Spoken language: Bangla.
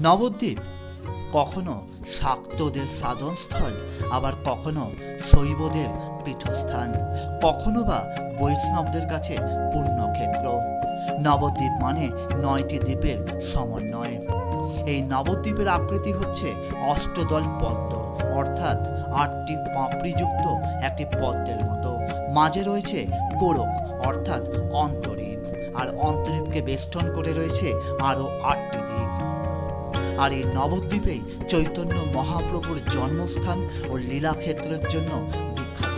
নবদ্বীপ কখনো শাক্তদের সাধনস্থল, আবার কখনো শৈবদের পীঠস্থান, কখনো বা বৈষ্ণবদের কাছে পুণ্যক্ষেত্র। নবদ্বীপ মানে 9টি দ্বীপের সমন্বয়। এই নবদ্বীপের আকৃতি হচ্ছে অষ্টদল পদ্ম, অর্থাৎ 8টি পাপড়িযুক্ত একটি পদ্মের মতো। মাঝে রয়েছে কোরক, অর্থাৎ অন্তরীপ, আর অন্তরীপকে বেষ্টন করে রয়েছে আরও 8টি দ্বীপ। আর এই নবদ্বীপেই চৈতন্য মহাপ্রভুর জন্মস্থান ও লীলাক্ষেত্রের জন্য বিখ্যাত।